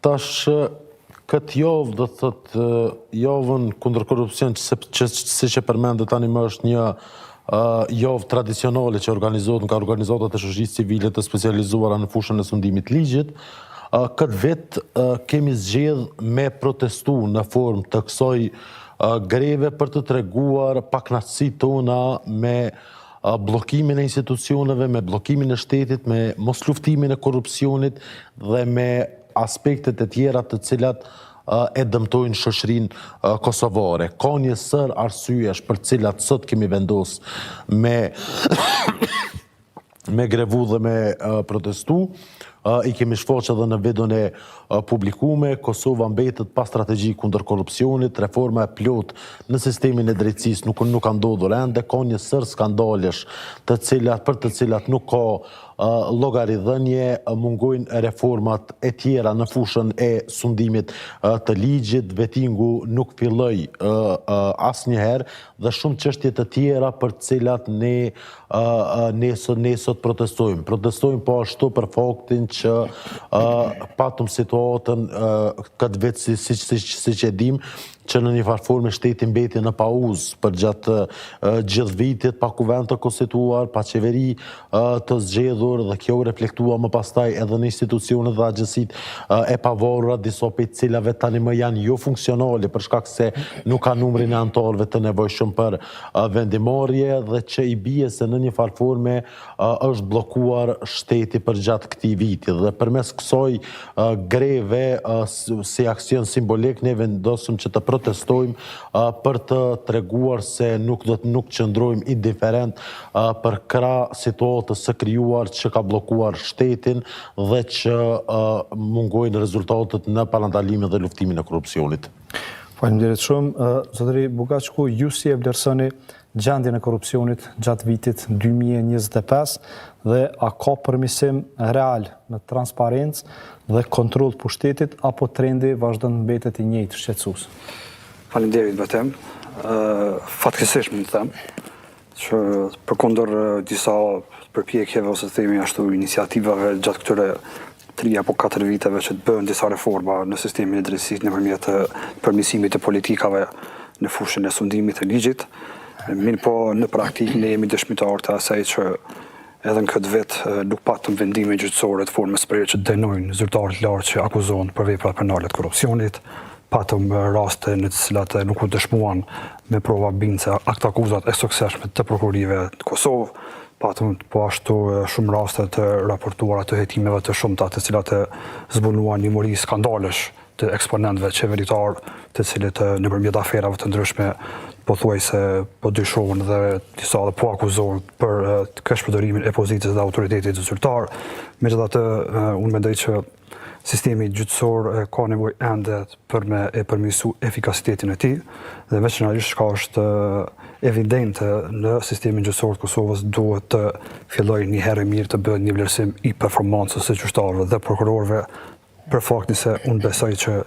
Tash, këtë javë, do të thotë, javën kundër korupcion, që si që përmendë tani më është një javë tradicionale që organizohet nga organizatat e shoqërisë civile të specializuara në fushën e sundimit ligjit. Këtë vit kemi zgjedh me protestu në formë të kësaj greve për të treguar pakënaqësitë tona me blokimin e institucioneve, me blokimin e shtetit, me mos luftimin e korupcionit dhe me aspektet e tjera të cilat e dëmtojnë shoqërinë kosovare. Ka një sër arsyesh për cilat sot kemi vendos me grevu dhe me protestu. I kemi shfaqur edhe në videon e publikume, Kosova mbetet pa strategji kundër korrupsionit, reforma e plot në sistemin e drejtësisë nuk ka ndodhur ende, ka një sër skandalesh për të cilat nuk ka llogaridhënie, mungojnë reformat e tjera në fushën e sundimit të ligjit, vettingu nuk filloi asnjëherë dhe shumë çështje të tjera për të cilat ne sot protestojmë. Protestojmë po ashtu për faktin që patëm situatën këtë vit siç e dim, që në një farë formë shteti mbeti në pauzë për gjatë gjithë vitit, pa kuvend të konstituar, pa qeveri të zgjedhur, dhe kjo reflektua më pastaj edhe në institucionet dhe agjensitë e pavarura, disa prej cilave tani më janë jo funksionale për shkak se nuk ka numrin e anëtarëve të nevojshëm për vendimarrje dhe që i bie se në një farë forme është bllokuar shteti për gjatë këtij viti dhe përmes kësaj greve si aksion simbolik ne vendosëm që të protestojmë për të treguar se nuk qëndrojmë indiferent për krah situatës së krijuar që ka bllokuar shtetin dhe që mungojnë rezultatet në parandalimin dhe luftimin e korrupsionit. Faleminderit shumë. Zotëri Bugaçku, ju si e vlerësoni gjendjen e korrupsionit gjatë vitit 2025 dhe a ka përmirësim real në transparencë dhe kontroll të pushtetit apo trendi vazhdon mbetet i njëjtë shqetësues? Faleminderit vetëm. Fatkeqësisht mund të them që përkundër disa përpjekjeve ose themi ashtu iniciativave gjatë këtyre 3 apo 4 viteve që të bëhen disa reforma në sistemin e drejtësisë nëpërmjet përmirësimit të politikave në fushën e sundimit të ligjit. Mirë po në praktikë ne jemi dëshmitar të asaj që edhe në këtë vit nuk patëm vendime gjyqësore të formës prerë që dënojnë zyrtarët lartë që akuzohen për vepra penale të korrupsionit. Patëm raste në të cilat nuk u dëshmuan me prova bindse akuzat e suksesshme të prokurorive të Kosovë. Patëm po ashtu shumë raste të raportuara të hetimeve të shumta të cilat zbunuan një mori skandalesh të eksponentëve qeveritar, të cilët nëpërmjet aferave të ndryshme pothuajse po dyshohen dhe disa edhe po akuzohen për këshpërdorimin e pozicës dhe autoritetit zyrtar. Megjithatë, unë mendoj që sistemi gjyqësor ka nevojë ende për me e përmirësu efikasitetin e tij dhe veçanërisht çka është evidente në sistemin gjyqësor të Kosovës duhet të fillojë një herë mirë të bëhet një vlerësim i performancës së gjyqtarëve dhe prokurorëve për faktin se unë besoj që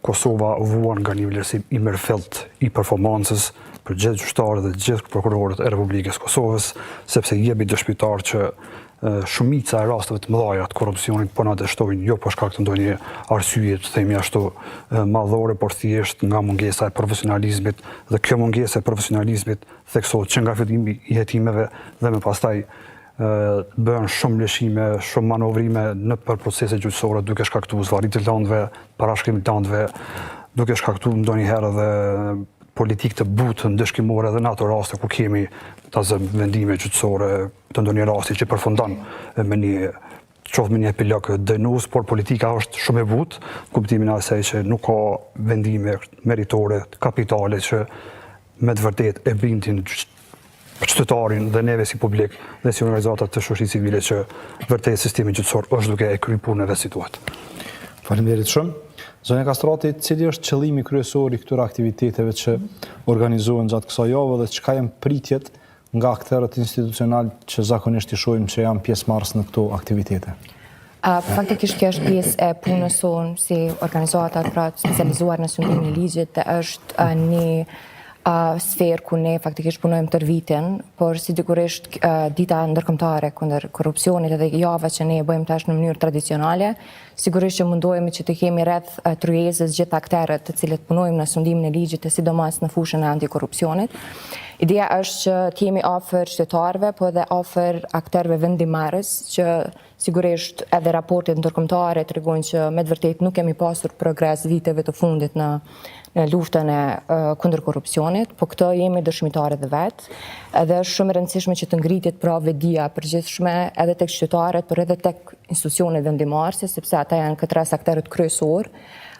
Kosova vuan nga një vlerësim i mirëfillt i performancës për gjithë gjyqtarët dhe gjithë prokurorët e Republikës Kosovës, sepse jemi dëshmitar që shumica e rasteve të mëdha të korrupsionit po na dështojnë jo për shkak të ndonjë arsye të themi ashtu madhore, por thjesht nga mungesa e profesionalizmit dhe kjo mungesë e profesionalizmit theksohet që nga fillimi i hetimeve dhe më pastaj bëhen shumë lëshime, shumë manovrime në për procese gjyqësore duke shkaktuar zvarritje të landëve, parashkrim të landëve, duke shkaktuar ndonjëherë edhe politikë të butë ndëshkimore edhe në ato raste ku kemi vendime gjyqësore të ndonjë rasti që përfundon me një epilog dënues, por politika është shumë e butë, kuptimin e asaj që nuk ka vendime meritore, kapitale që me të vërtet e bindin qytetarin dhe neve si publik dhe si organizatat të shoqërisë civile që vërtet sistemi gjyqësor është duke e kryer punën e vet si duhet. Faleminderit shumë. Zonja Kastrati, cili është qëllimi kryesor i këtyre aktiviteteve që organizohen gjatë kësaj jave dhe çka janë pritjet nga aktorët institucional që zakonisht i shohim që janë pjesëmarrës në këto aktivitete? Faktikisht kjo është pjesë e punës sonë si organizata pra specializuar në sundimin e ligjit dhe është një sferë ku ne faktikisht punojmë tër vitin, por sigurisht dita ndërkombëtare kundër korrupsionit edhe java që ne e bëjmë tash në mënyrë tradicionale, sigurisht që mundohemi që të kemi rreth tryezës gjithë akterët të cilët punojmë në sundimin e ligjit e sidomos në fushën e antikorrupsionit. Ideja është që të jemi afër qytetarëve, po edhe afër akterëve vendimmarrës, që sigurisht edhe raportet ndërkombëtare tregojnë që me të vërtetë nuk kemi pasur progres viteve të fundit në luftën e kundër korrupsionit, po këtë jemi dëshmitarë dhe vetë. Edhe është shumë e rëndësishme që të ngritet pra vedia përgjithshme edhe tek qytetarët, por edhe tek institucionet vendimmarrëse, sepse ata janë këtë rast aktorët kryesor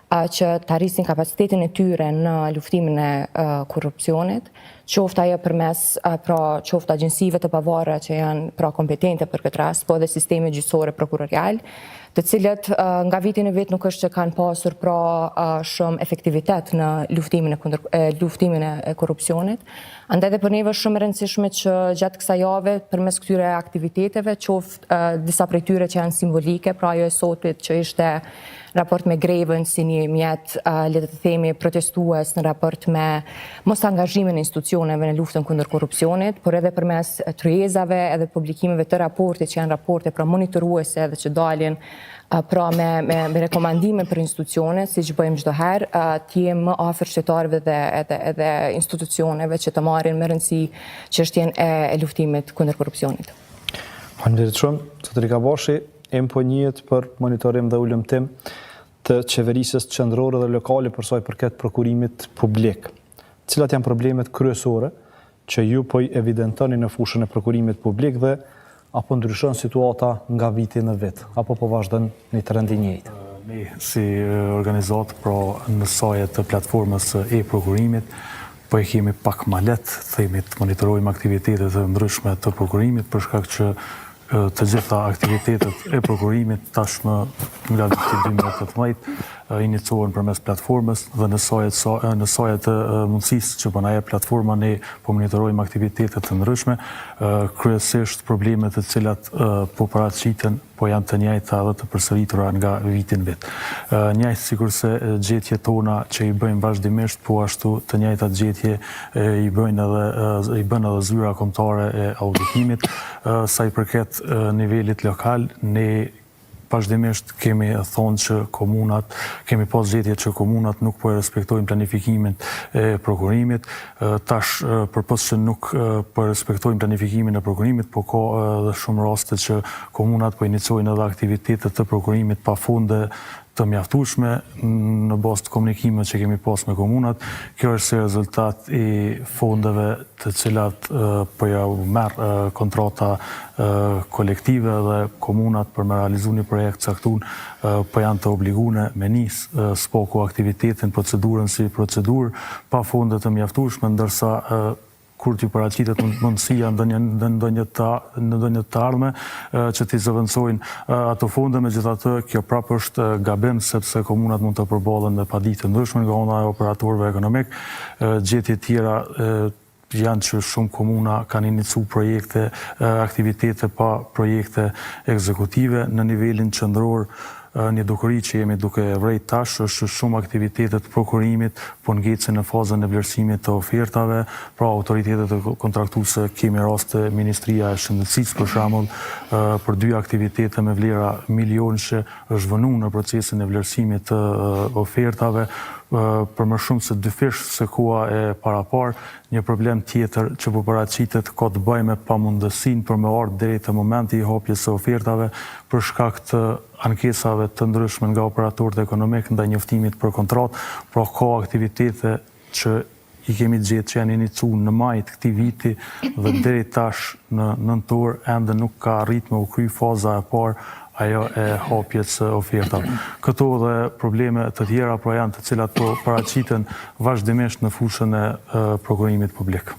që të arrisin kapacitetin e tyre në luftimin e korrupsionit, qoftë ajo përmes qoftë agjensive të pavarura që janë kompetente për këtë rast, po edhe sistemi gjyqësor prokurorial, të cilët nga viti në vit nuk është që kanë pasur shumë efektivitet në luftimin e korrupsionit. Andaj dhe për neve është shumë e rëndësishme që gjatë kësaj jave, përmes këtyre aktiviteteve, qoftë disa prej tyre që janë simbolike, pra ajo e sotit që ishte raport me grevën si një mjet, le të themi, protestues në raport me mos angazhimin e institucioneve në luftën kundër korrupsionit, por edhe përmes tryezave edhe publikimeve të raportit që janë raporte pra monitoruese edhe që dalin pra me rekomandime për institucionet, si që bëjmë çdo herë, të jemi më afër qytetarëve dhe edhe institucioneve që të marrin me rëndësi çështjen e luftimit kundër korrupsionit. Faleminderit shumë, Zotëri Kabashi, po njëhet për monitorim dhe ulëmtim të qeverisës qendrore dhe lokale për sa i përket prokurimit publik. Cilat janë problemet kryesore që ju po i evidentoni në fushën e prokurimit publik dhe apo ndryshon situata nga viti në vit, apo po vazhdon një trend i njëjtë? Ne si organizatë në saj të platformës e-prokurimit, po e kemi pak ma letë, themi të monitorojmë aktivitetet të ndryshme të prokurimit, për shkak që të gjitha aktivitetet e prokurimit tashmë nga viti 2018 iniciuohen përmes platformës dhe në saj të mundësisë që po na jep platforma ne po monitorojmë aktivitetet të ndryshme, kryesisht problemet të cilat po paraqiten po janë të njëjta dhe të përsëritura nga viti në vit. Njëjtë sikurse gjetjet tona që i bëjmë vazhdimisht, po ashtu të njëjtat gjetje i bën edhe zyra kombëtare e auditimit. Sa i përket nivelit lokal, ne vazhdimisht kemi thonë që kemi pas gjetje që komunat nuk po e respektojnë planifikimin e prokurimit. Tash, përpos që nuk po e respektojnë planifikimin e prokurimit, po ka edhe shumë raste që komunat po iniciojnë edhe aktivitetet të prokurimit pafunde të mjaftueshme në bazë të komunikimeve që kemi pas me komunat. Kjo është si rezultat i fondeve të cilat po ja merr kontrata kolektive dhe komunat për me realizu një projekt caktun po janë të obliguar me nis spoku aktivitetin, procedurën si procedurë pa fonde të mjaftueshme, ndërsa kur t'ju paraqitet mundësia në ndonjë të ardhme që t'i zëvendësojnë ato fonde, megjithatë kjo prapë është gabim sepse komunat mund të përballen me paditje të ndryshme nga ana e operatorëve ekonomik. Gjetje tjera janë që shumë komuna kanë inicu projekte, aktivitete pa projekte ekzekutive në nivelin qendror. Një dukuri që jemi duke vrejt tash është shumë aktivitetet prokurimit, po ngecën në fazën e vlerësimit të ofertave, pra autoritetet e kontraktuese kemi raste Ministria e Shëndetësisë për shembull, për 2 aktivitete me vlera milionëshe është vënë në procesin e vlerësimit të ofertave, për më shumë se 2 fish se koha e parapar. Një problem tjetër që po paraqitet ka të bëjë me pamundësinë për me ardhur deri te momenti i hapjes së ofertave për shkak të ankesave të ndryshme nga operatorët ekonomik ndaj njoftimit për kontratë, pra ka aktivitete që i kemi gjetë që janë inicuar në maj të këtij viti dhe deri tash në nëntor ende nuk ka arrit me u kry faza e parë ajo e hapjes së ofertave. Këto dhe probleme të tjera pra janë të cilat po paraqiten vazhdimisht në fushën e prokurimit publik.